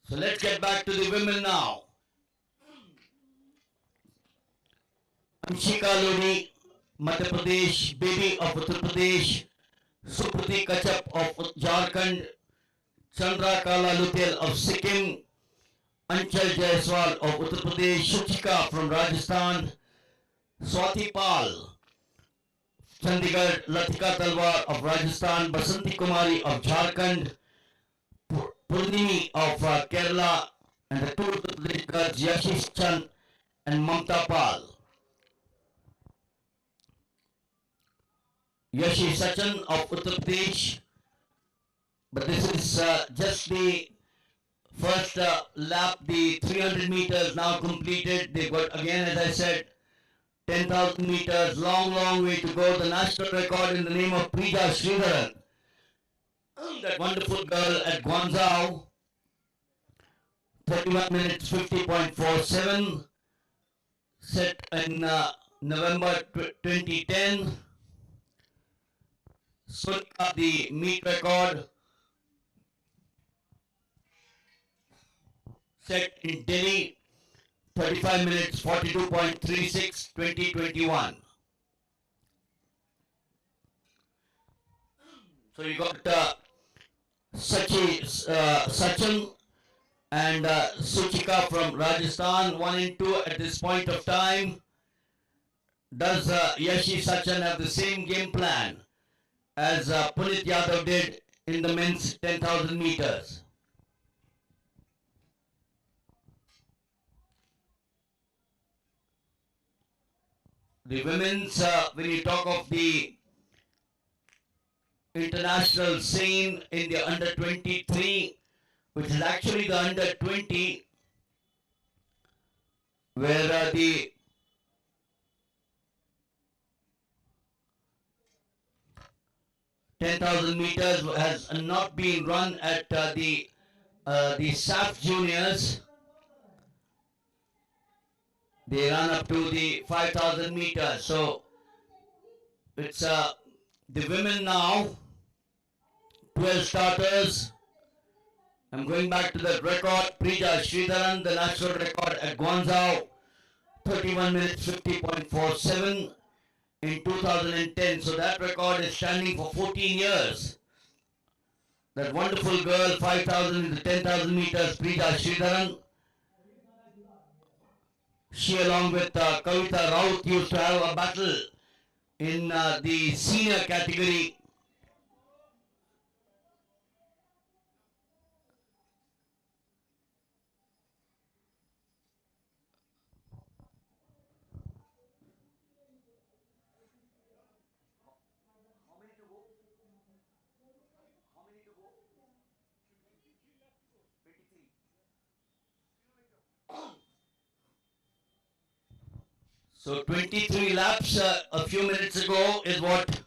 So let's get back to the women now. Anshika Lodi, Madhya Pradesh, Baby of Uttar Pradesh, Suprati Kachap of Jharkhand, Chandra Kala Lutel of Sikkim, Anchal Jaiswal of Uttar Pradesh, Shuchika from Rajasthan, Swati Pal, Chandigarh, Latika Talwar of Rajasthan, Basanti Kumari of Jharkhand, Purnimi of Kerala, and the two Uttar Pradesh girls, Yashish Chand and Mamta Pal. Yashi Sachin of Uttar Pradesh, but this is just the first lap. The 300 meters now completed. They've got, again, as I said, 10,000 meters, long way to go. The national record in the name of Prija Sridharan, that wonderful girl at Guangzhou, 31 minutes 50.47, set in November 2010. Sonika, the meet record, set in Delhi, 35 minutes 42.36, 2021. So you got Sachin and Suchika from Rajasthan, 1 and 2 at this point of time. Does Yashi Sachin have the same game plan as Punit Yadav did in the men's 10,000 meters? The women's, when you talk of the international scene in the under 23, which is actually the under 20, where the (10,000 meters) has not been run at the SAF juniors. They run up to the 5,000 meters. So it's the women now, 12 starters. I'm going back to the record. Prija Sridharan, the national record at Guangzhou, 31 minutes 50.47 in 2010. So that record is standing for 14 years. That wonderful girl, 5,000 in the 10,000 meters, Prija Sridharan. She, along with Kavita Raut, used to have a battle in the senior category. So 23 laps a few minutes ago is what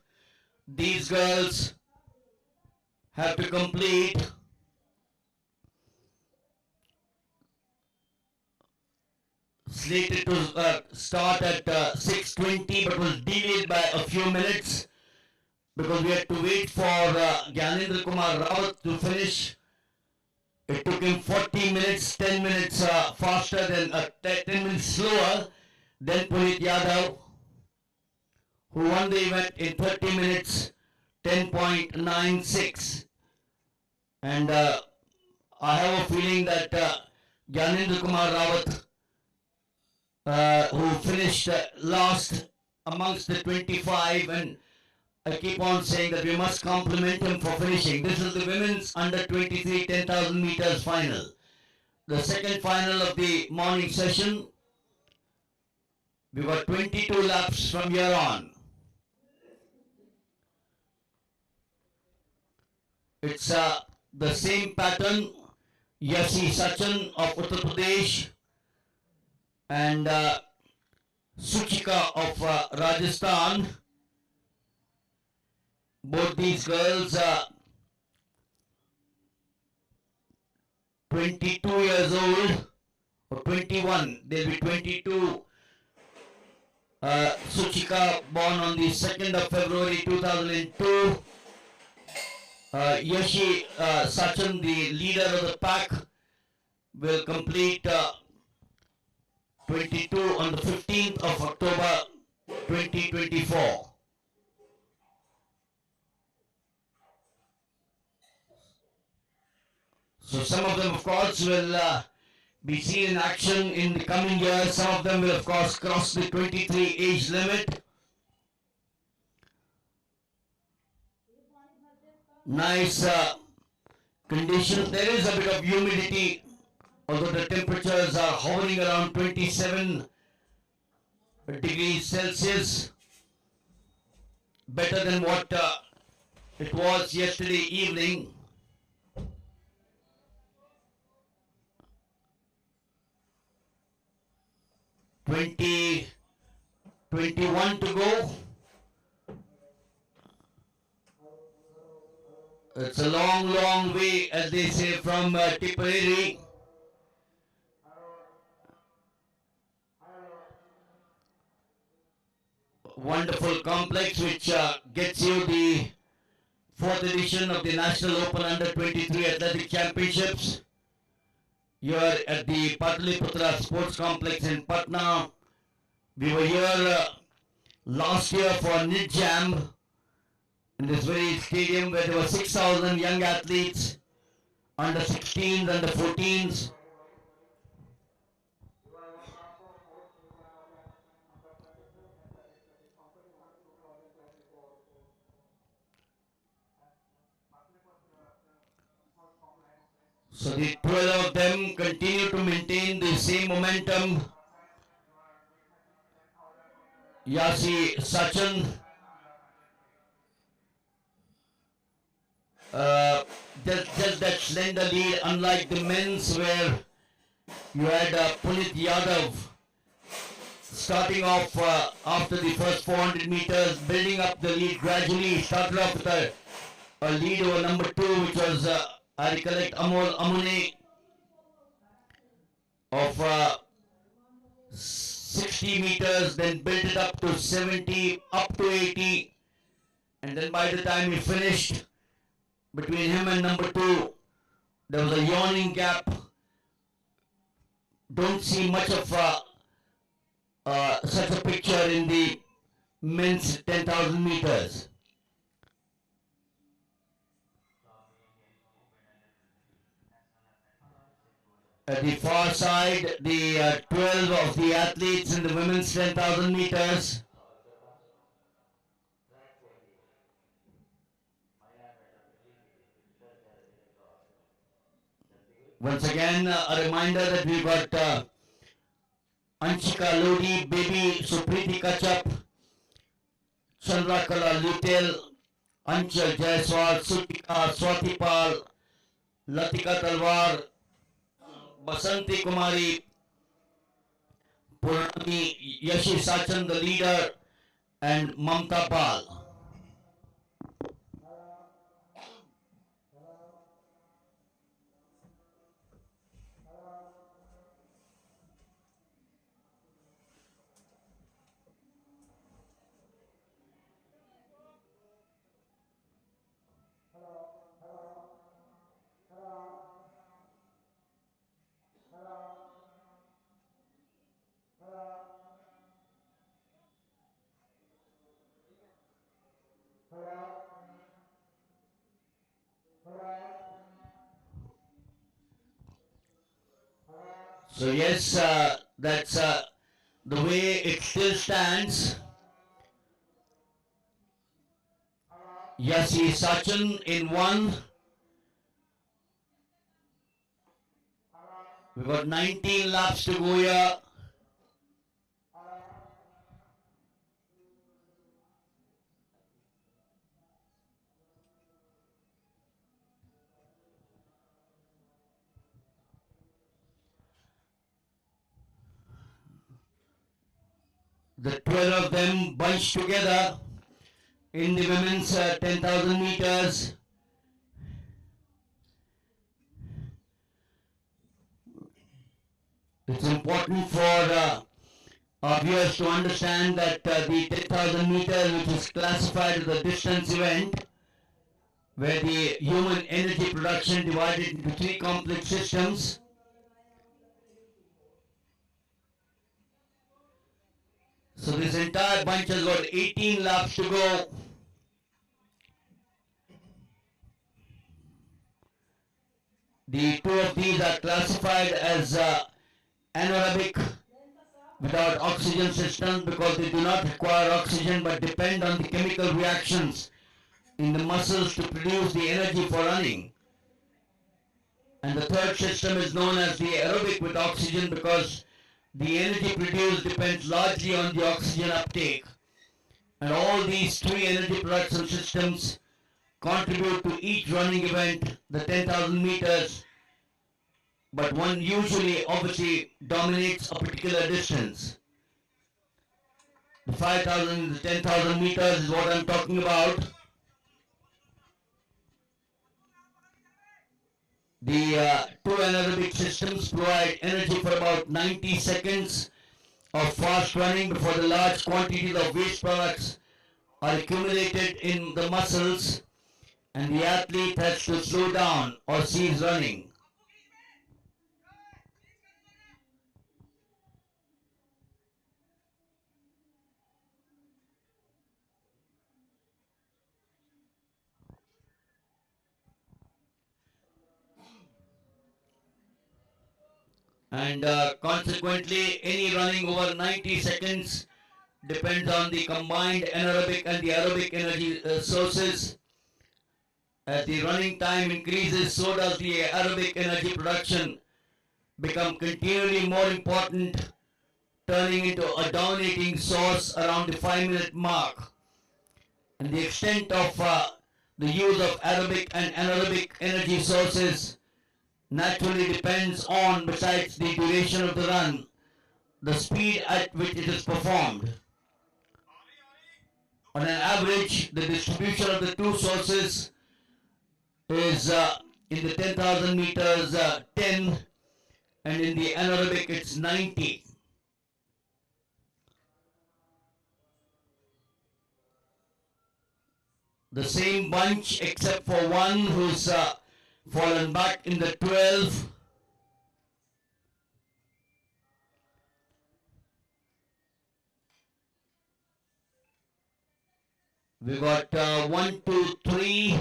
these girls have to complete. Slated to start at 6:20, but was delayed by a few minutes because we had to wait for Gyanendra Kumar Rawat to finish. It took him 40 minutes, 10 minutes faster than 10 minutes slower than Punit Yadav, who won the event in 30 minutes 10.96. And I have a feeling that Gyanendra Kumar Rawat, who finished last amongst the 25, and I keep on saying that we must compliment him for finishing. This is the women's under 23 10,000 meters final. The second final of the morning session. We've got 22 laps from here on. It's the same pattern. Yashi Sachin of Uttar Pradesh and Suchika of Rajasthan. Both these girls are 22 years old, or 21. They'll be 22. Suchika, born on the 2nd of February 2002. Yashi Sachin, the leader of the pack, will complete 22 on the 15th of October 2024. So some of them, of course, will be seen in action in the coming years. Some of them will, of course, cross the 23 age limit. Nice conditions. There is a bit of humidity, although the temperatures are hovering around 27 degrees Celsius. Better than what it was yesterday evening. Twenty 21 to go. It's a long, long way, as they say, from Tipperary. Wonderful complex which gets you the 4th edition of the National Open Under 23 Athletic Championships. Here at the Pataliputra Sports Complex in Patna. We were here last year for Nidjam in this very stadium where there were 6,000 young athletes, under 16s, under 14s. So the 12 of them continue to maintain the same momentum. Yasi Sachin, just that slender lead, unlike the men's where you had Punit Yadav starting off after the first 400 meters, building up the lead gradually. He started off with a lead over number 2, which was, I recollect, Amol Amune of 60 meters, then built it up to 70, up to 80, and then by the time he finished, between him and number 2, there was a yawning gap. Don't see much of such a picture in the men's 10,000 meters. At the far side, the 12 of the athletes in the women's 10,000 meters. Once again, a reminder that we've got Anshika Lodi, Baby Supriti Kachap, Chandrakala Lutel, Anchal Jaiswal, Sutika Swatipal, Latika Talwar, Basanti Kumari, Purnami, Yashi Sachan, the leader, and Mamta Pal. So yes, that's the way it still stands. Yasi Sachin in 1. We've got 19 laps to go here. The 12 of them bunched together in the women's 10,000 meters. It's important for our viewers to understand that the 10,000 meters, which is classified as a distance event, where the human energy production divided into 3 complex systems, So this entire bunch has got 18 laps to go. The two of these are classified as anaerobic without oxygen systems because they do not require oxygen but depend on the chemical reactions in the muscles to produce the energy for running. And the third system is known as the aerobic with oxygen because the energy produced depends largely on the oxygen uptake. And all these three energy production systems contribute to each running event, the 10,000 meters, but one usually obviously dominates a particular distance. The 5,000, the 10,000 meters is what I'm talking about. The two anaerobic systems provide energy for about 90 seconds of fast running before the large quantities of waste products are accumulated in the muscles and the athlete has to slow down or cease running. And consequently, any running over 90 seconds depends on the combined anaerobic and the aerobic energy sources. As the running time increases, so does the aerobic energy production become continually more important, turning into a dominating source around the 5-minute mark. And the extent of the use of aerobic and anaerobic energy sources naturally depends on, besides the duration of the run, the speed at which it is performed. On an average, the distribution of the two sources is in the 10,000 meters 10, and in the anaerobic it's 90. The same bunch except for one who's fallen back in the 12. We got 1, 2, 3,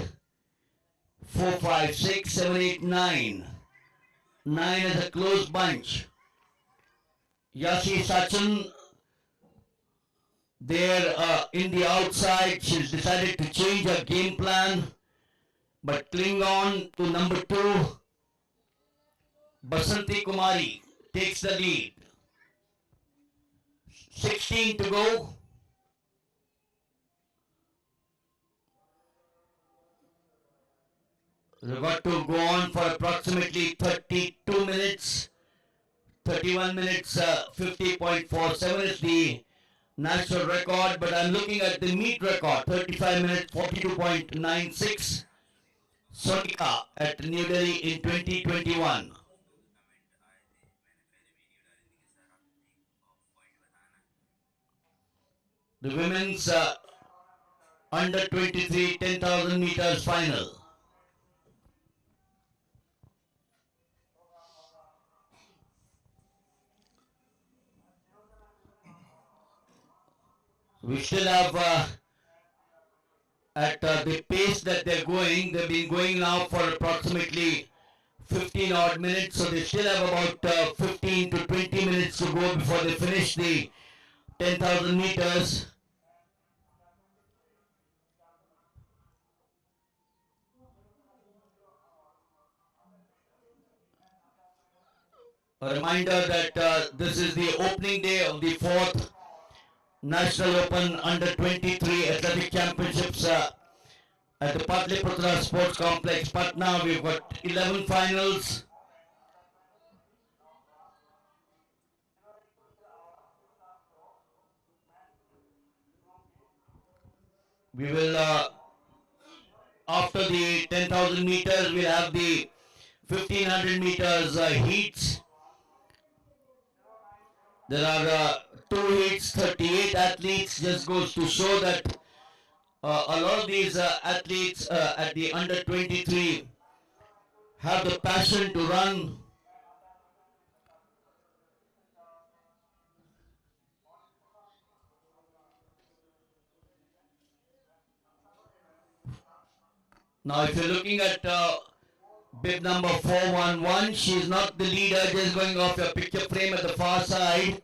4, 5, 6, 7, 8, 9. 9 is a close bunch. Yashi Sachin, there in the outside, she's decided to change her game plan, but cling on to number 2. Basanti Kumari takes the lead. 16 to go. We've got to go on for approximately 32 minutes. 31 minutes 50.47 is the national record, but I'm looking at the meet record, 35 minutes 42.96. Sonika at New Delhi in 2021. The women's under 23 10,000 meters final. We still have at the pace that they've been going now for approximately 15 odd minutes, so they still have about 15 to 20 minutes to go before they finish the 10,000 meters. A reminder that this is the opening day of the 4th National Open Under 23 Athletic Championships at the Patliputra Sports Complex, Patna. We've got 11 finals. We will, after the 10,000 meters, we'll have the 1500 meters heats. There are 2 heats, 38 athletes. Just goes to show that a lot of these athletes at the under 23 have the passion to run. Now if you're looking at bib number 411, she's not the leader, just going off your picture frame at the far side.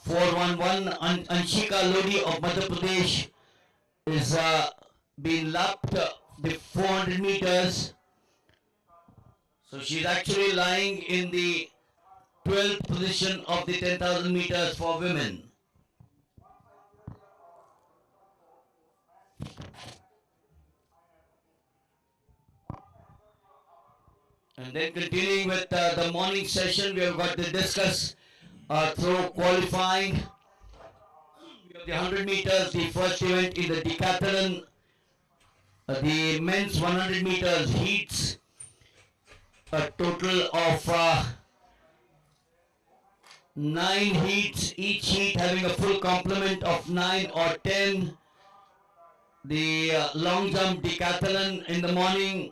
411, Anshika Lodi of Madhya Pradesh is being lapped the 400 meters. So she's actually lying in the 12th position of the 10,000 meters for women. And then continuing with the morning session, we have got the discus throw qualifying. We have the 100 meters, the first event in the decathlon. The men's 100 meters heats, a total of 9 heats, each heat having a full complement of 9 or 10. The long jump decathlon in the morning,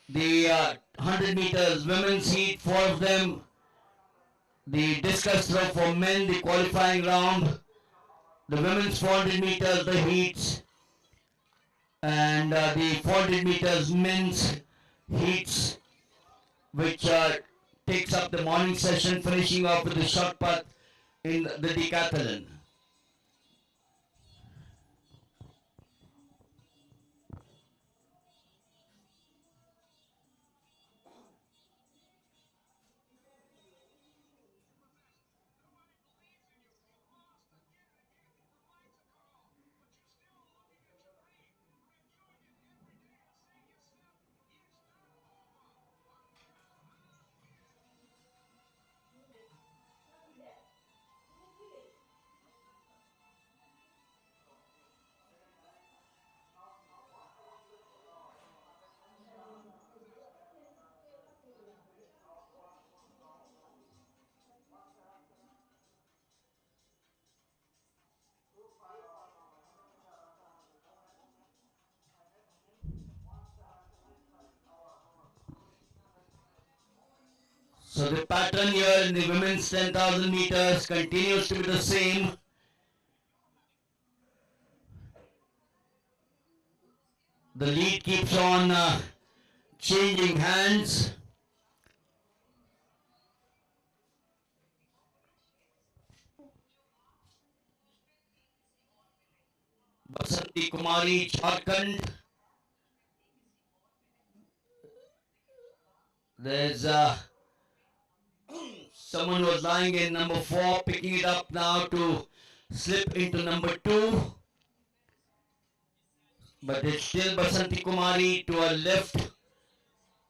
the 100 meters women's heat, 4 of them. The discus throw for men, the qualifying round. The women's 400 meters, the heats. And the 400 meters men's heats, which takes up the morning session, finishing off with the short put in the decathlon. So the pattern here in the women's 10,000 meters continues to be the same. The lead keeps on changing hands. Basanti Kumari, Jharkhand. There's someone was lying in number 4, picking it up now to slip into number 2. But it's still Basanti Kumari. To her left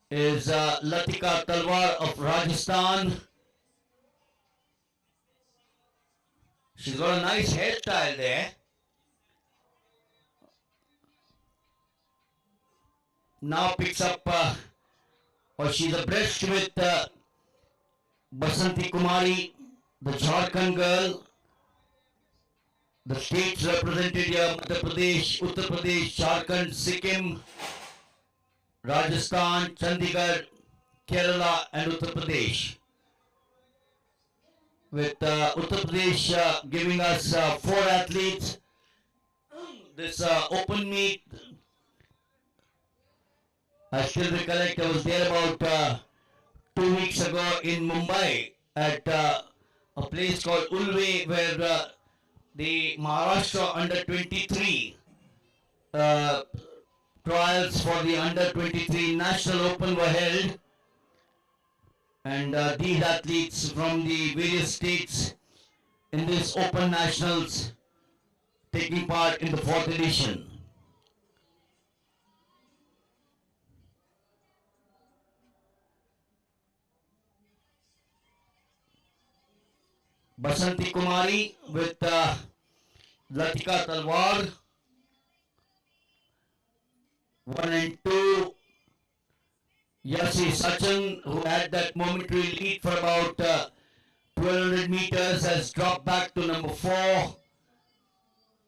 is Latika Talwar of Rajasthan. She's got a nice hairstyle there. Now picks up, or she's abreast with Basanti Kumari, the Jharkhand girl. The states represented here: Madhya Pradesh, Uttar Pradesh, Jharkhand, Sikkim, Rajasthan, Chandigarh, Kerala, and Uttar Pradesh. With Uttar Pradesh giving us 4 athletes. This open meet, I still recollect, I was there about 2 weeks ago in Mumbai at a place called Ulve, where the Maharashtra under 23 trials for the under 23 national open were held, and these athletes from the various states in this open nationals taking part in the 4th edition. Basanti Kumari with Latika Talwar, 1 and 2. Yasi Sachin, who had that momentary lead for about 1200 meters, has dropped back to number 4.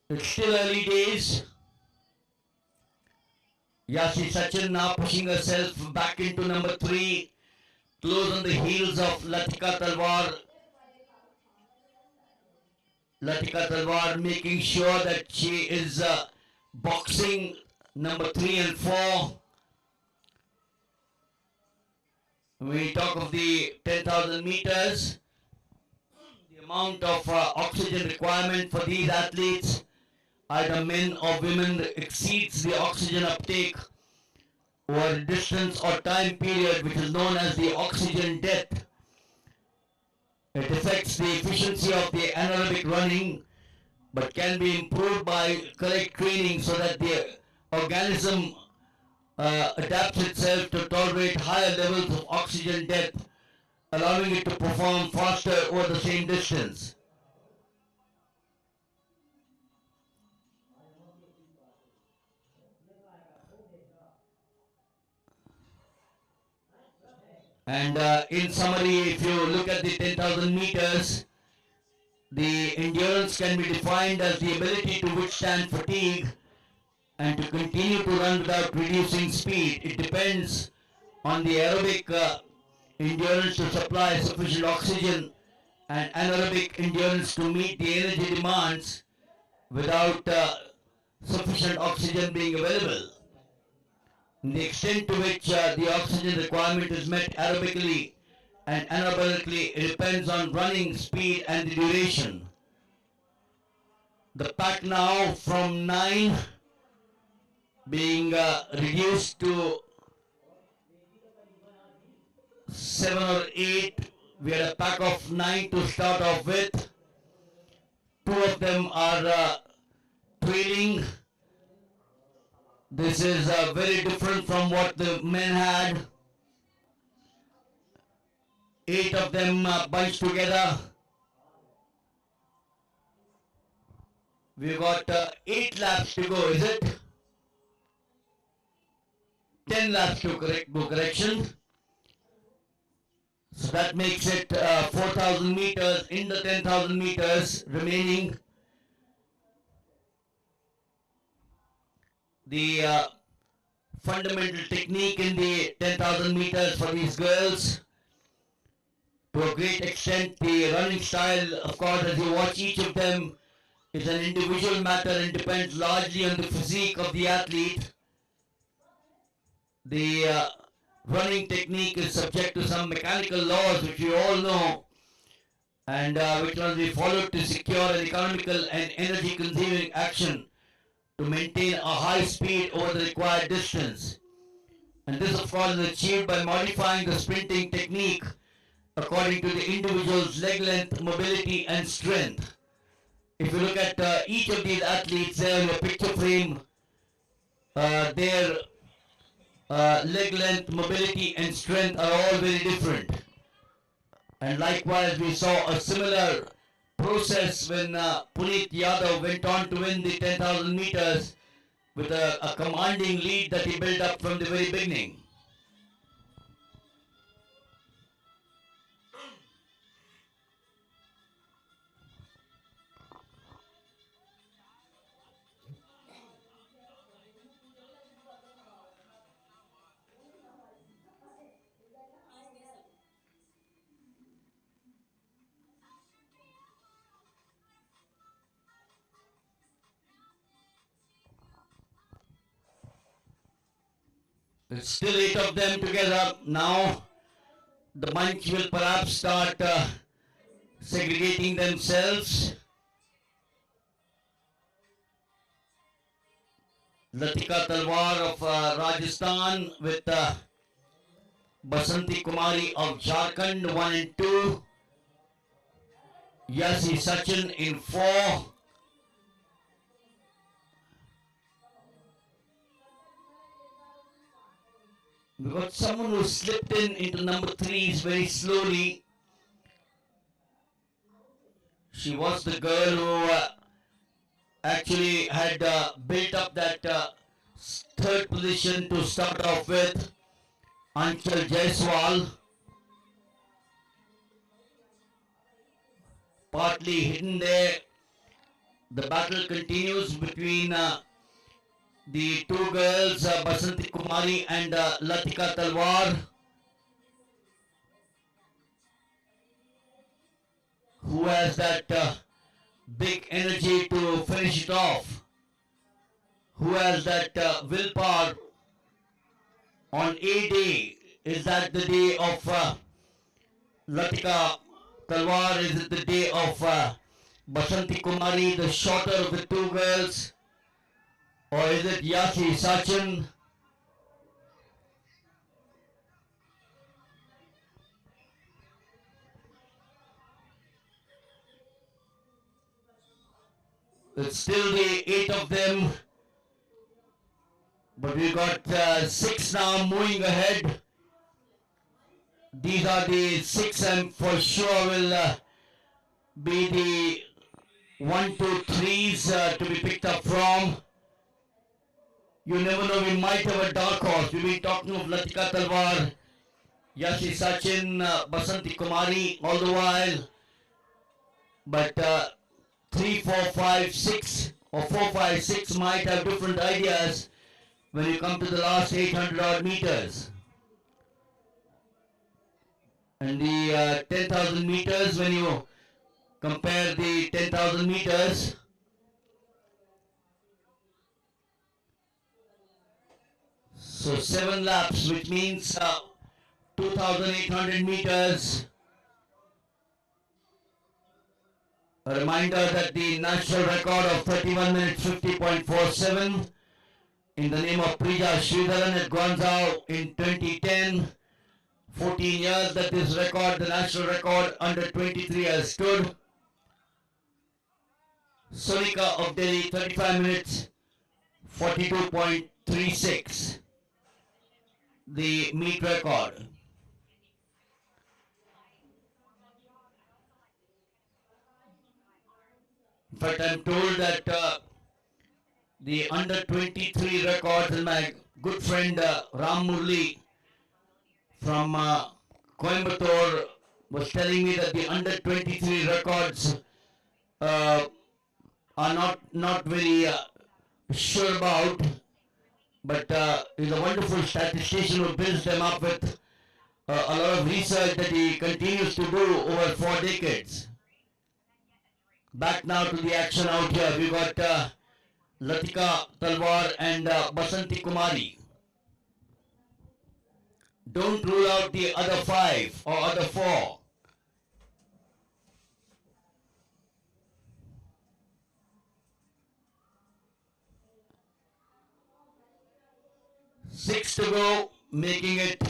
It's still early days. Yasi Sachin now pushing herself back into number 3, close on the heels of Latika Talwar. Latika Talwar making sure that she is boxing number 3 and 4. When we talk of the 10,000 meters, the amount of oxygen requirement for these athletes, either men or women, exceeds the oxygen uptake over a distance or time period which is known as the oxygen death. It affects the efficiency of the anaerobic running but can be improved by correct training so that the organism adapts itself to tolerate higher levels of oxygen depth, allowing it to perform faster over the same distance. And in summary, if you look at the 10,000 meters, the endurance can be defined as the ability to withstand fatigue and to continue to run without reducing speed. It depends on the aerobic endurance to supply sufficient oxygen and anaerobic endurance to meet the energy demands without sufficient oxygen being available. The extent to which the oxygen requirement is met aerobically and anaerobically depends on running speed and the duration. The pack now from 9 being reduced to 7 or 8. We had a pack of 9 to start off with. 2 of them are trailing. This is very different from what the men had. 8 of them bunched together. We've got 8 laps to go, is it? 10 laps to correction. So that makes it 4,000 meters in the 10,000 meters remaining. The fundamental technique in the 10,000 meters for these girls, to a great extent, the running style, of course, as you watch each of them, is an individual matter and depends largely on the physique of the athlete. The running technique is subject to some mechanical laws which we all know, and which must be followed to secure an economical and energy consuming action to maintain a high speed over the required distance. And this, of course, is achieved by modifying the sprinting technique according to the individual's leg length, mobility and strength. If you look at each of these athletes there in a picture frame, their leg length, mobility and strength are all very different. And likewise, we saw a similar process when Puneet Yadav went on to win the 10,000 meters with a commanding lead that he built up from the very beginning. There's still 8 of them together. Now the bunch will perhaps start segregating themselves. Latika Talwar of Rajasthan with Basanti Kumari of Jharkhand 1 and 2. Yasi Sachin in 4. We got someone who slipped into number 3 very slowly. She was the girl who actually had built up that third position to start off with, Anchal Jaiswal. Partly hidden there. The battle continues between the 2 girls, Basanti Kumari and Latika Talwar, who has that big energy to finish it off, who has that willpower on A day. Is that the day of Latika Talwar? Is it the day of Basanti Kumari, the shorter of the two girls? Or is it Yashi Sachin? It's still the 8 of them. But we got 6 now moving ahead. These are the 6 and for sure will be the 1, 2, 3s to be picked up from. You never know, we might have a dark horse. We've been talking of Latika Talwar, Yashi Sachin, Basanti Kumari all the while. But 3, 4, 5, 6 or 4, 5, 6 might have different ideas when you come to the last 800 odd meters. And the 10,000 meters, when you compare the 10,000 meters, so 7 laps, which means 2,800 meters. A reminder that the national record of 31 minutes 50.47 in the name of Prija Sridharan at Guangzhou in 2010. 14 years that this record, the national record under 23 has stood. Sonika of Delhi, 35 minutes 42.36, the meet record. In fact, I'm told that the under 23 records, and my good friend Ram Murli from Coimbatore was telling me that the under 23 records are not very sure about, but he's a wonderful statistician who builds them up with a lot of research that he continues to do over 4 decades. Back now to the action out here. We got Latika Talwar and Basanti Kumari. Don't rule out the other 5 or other 4. Six to go, making it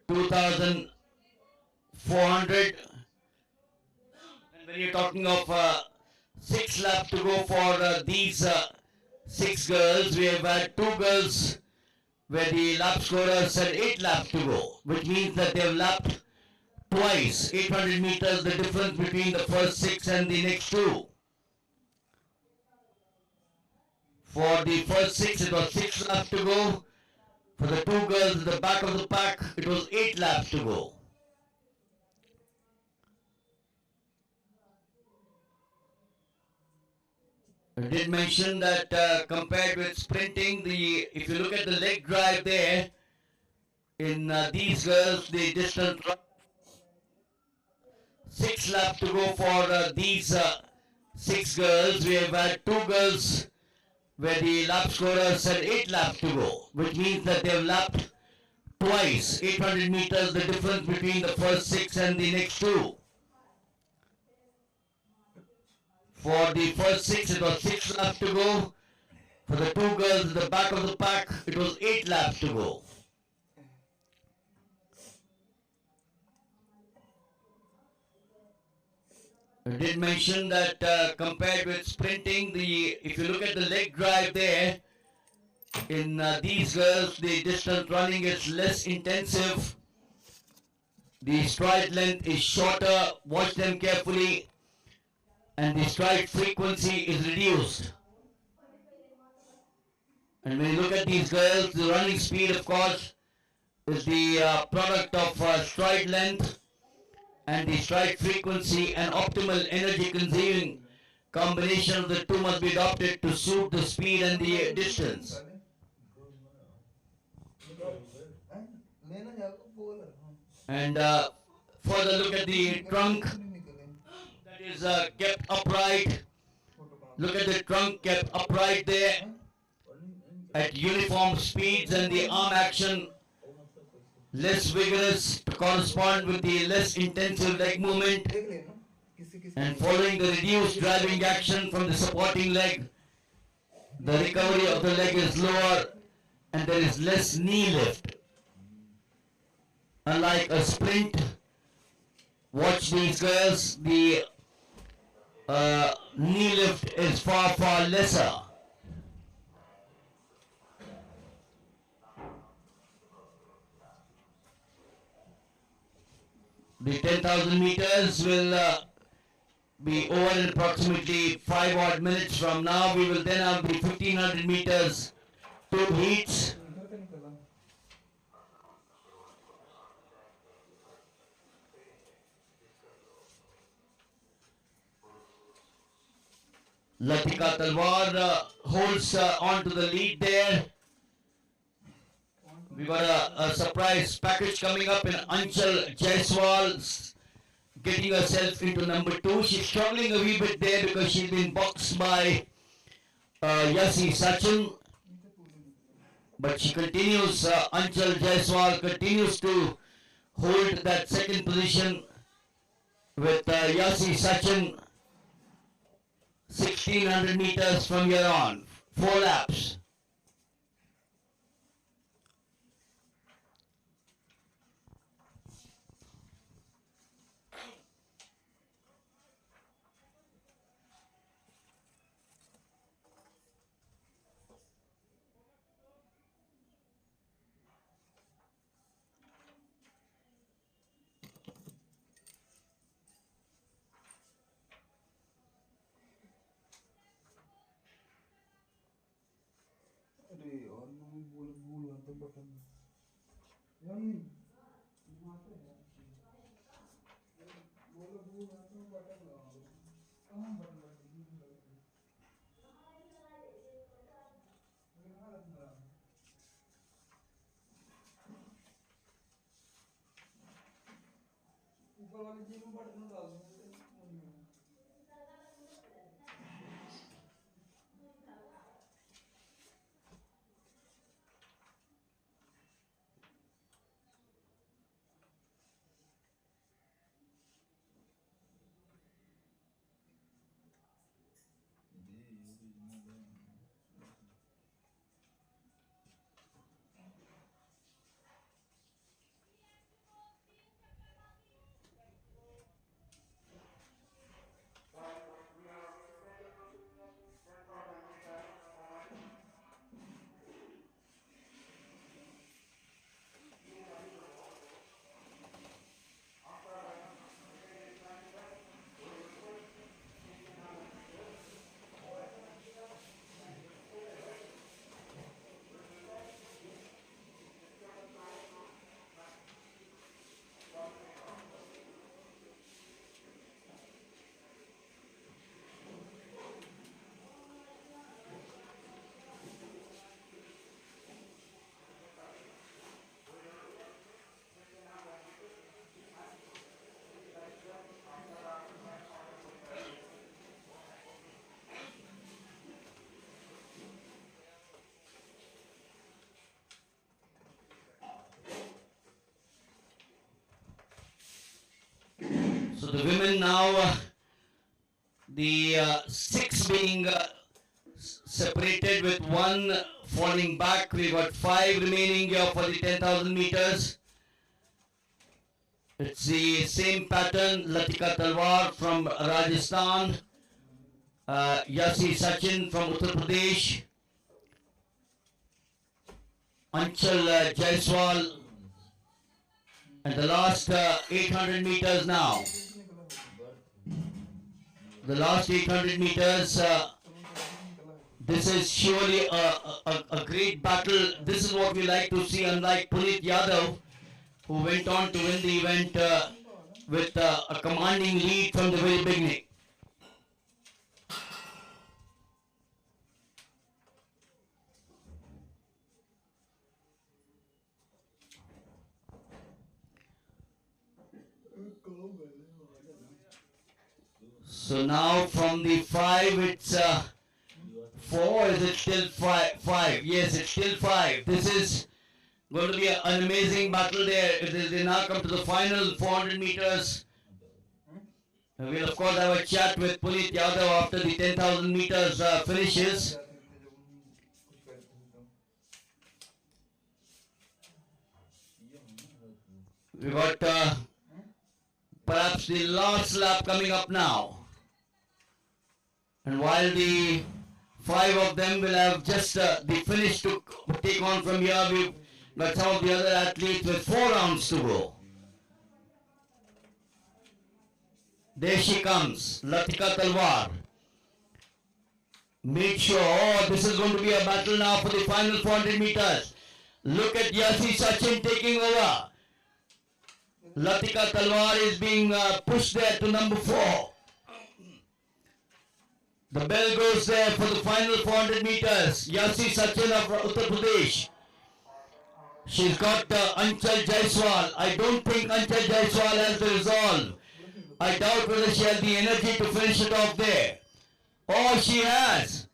2,400. And when you're talking of 6 laps to go for these 6 girls, we have had 2 girls where the lap scorer said 8 laps to go, which means that they have lapped twice, 800 meters, the difference between the first 6 and the next 2. For the first 6, it was 6 laps to go. For the 2 girls at the back of the pack, it was 8 laps to go. I did mention that compared with sprinting, if you look at the leg drive there, in these girls, the distance 6 laps to go for these 6 girls. We have had 2 girls where the lap scorer said 8 laps to go, which means that they have lapped twice, 800 meters, the difference between the first 6 and the next 2. For the first 6, it was 6 laps to go. For the 2 girls at the back of the pack, it was 8 laps to go. I did mention that compared with sprinting, if you look at the leg drive there, in these girls, the distance running is less intensive. The stride length is shorter. Watch them carefully. And the stride frequency is reduced. And when you look at these girls, the running speed, of course, is the product of stride length and the stride frequency, and optimal energy consuming combination of the two must be adopted to suit the speed and the distance. And further look at the trunk that is kept upright. Look at the trunk kept upright there at uniform speeds, and the arm action less vigorous to correspond with the less intensive leg movement, and following the reduced driving action from the supporting leg, the recovery of the leg is lower and there is less knee lift. Unlike a sprint, watch these girls, the knee lift is far lesser. The 10,000 meters will be over in approximately 5 odd minutes from now. We will then have the 1500 meters, 2 heats. Latika Talwar holds on to the lead there. We got a surprise package coming up in Anchal Jaiswal getting herself into number 2. She's struggling a wee bit there because she's been boxed by Yasi Sachin. But she continues, Anchal Jaiswal continues to hold that second position with Yasi Sachin. 1600 meters from here on, 4 laps. So the women now, the 6 being separated with 1 falling back. We got 5 remaining here for the 10,000 meters. It's the same pattern. Latika Talwar from Rajasthan, Yasi Sachin from Uttar Pradesh, Anchal Jaiswal, and the last 800 meters now. The last 800 meters, this is surely a great battle. This is what we like to see, unlike Puneet Yadav, who went on to win the event with a commanding lead from the very beginning. So now from the 5, it's 4. Is it still 5? 5. Yes, it's still 5. This is going to be an amazing battle there. They now come to the final 400 meters. We'll of course have a chat with Puneet Yadav after the 10,000 meters finishes. We got perhaps the last lap coming up now. And while the 5 of them will have just the finish to take on from here, we've got some of the other athletes with 4 rounds to go. There she comes, Latika Talwar. Make sure, oh, this is going to be a battle now for the final 400 meters. Look at Yasi Sachin taking over. Latika Talwar is being pushed there to number 4. The bell goes there for the final 400 meters. Yasi Sachin of Uttar Pradesh. She's got Anchal Jaiswal. I don't think Anchal Jaiswal has the resolve. I doubt whether she has the energy to finish it off there. Oh, she has.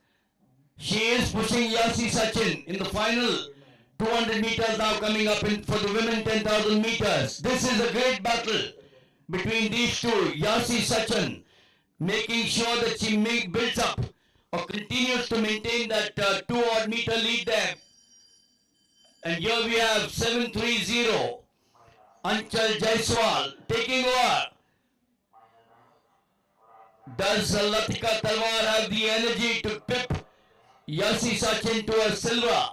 She is pushing Yasi Sachin in the final 200 meters now coming up for the women 10,000 meters. This is a great battle between these two. Yasi Sachin making sure that she builds up or continues to maintain that 2-odd meter lead there. And here we have 730 Anchal Jaiswal taking over. Does Latika Talwar have the energy to pip Yasi Sachin to a silver?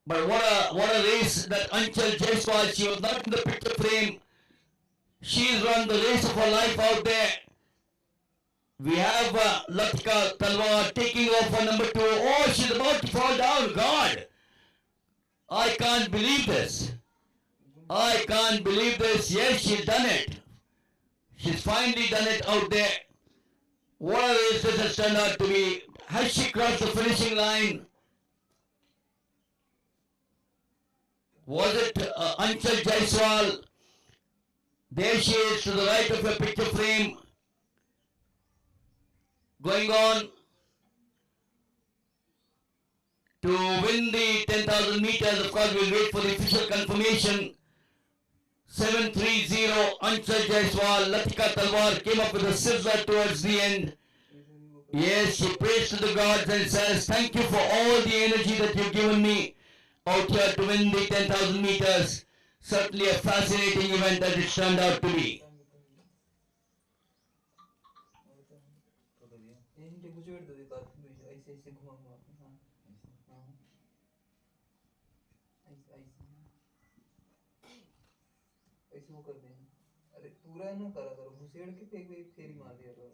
But what a race that Anchal Jaiswal. She was not in the picture frame. She's run the race of her life out there. We have Latika Talwar taking off for number 2. Oh, she's about to fall down. God, I can't believe this. I can't believe this. Yes, she's done it. She's finally done it out there. What a race this has turned out to be. Has she crossed the finishing line? Was it Anchal Jaiswal? There she is to the right of your picture frame. Going on to win the 10,000 meters. Of course, we'll wait for the official confirmation. 730 Anchal Jaiswal. Latika Talwar came up with a sizzler towards the end. Yes, she prays to the gods and says, thank you for all the energy that you've given me out here to win the 10,000 meters. Certainly a fascinating event that it turned out to be. ऐसे वो कर दें अरे पूरा ना करा करो घुसेड़ के फेरी मार दिया करो